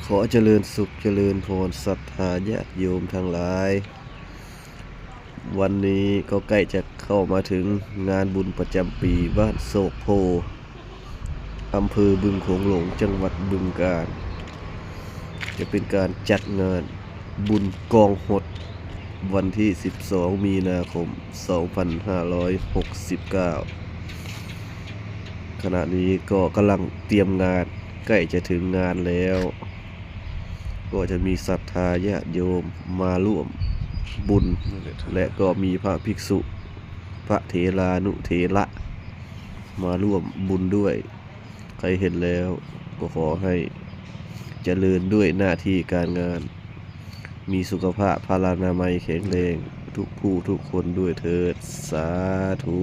ขอเจริญสุขเจริญพรศรัทธาญาติโยมทั้งหลายวันนี้ก็ใกล้จะเข้ามาถึงงานบุญประจำปีบ้านโศกโพอำเภอบึงโขงหลงจังหวัดบึงกาฬจะเป็นการจัดงานบุญกองหดวันที่12มีนาคม2569ขณะนี้ก็กำลังเตรียมงานใกล้จะถึงงานแล้วก็จะมีศรัทธาญาติโยมมาร่วมบุญและก็มีพระภิกษุพระเถรานุเถระมาร่วมบุญด้วยใครเห็นแล้วก็ขอให้เจริญด้วยหน้าที่การงานมีสุขภาพพลานามัยแข็งแรงทุกผู้ทุกคนด้วยเถิดสาธุ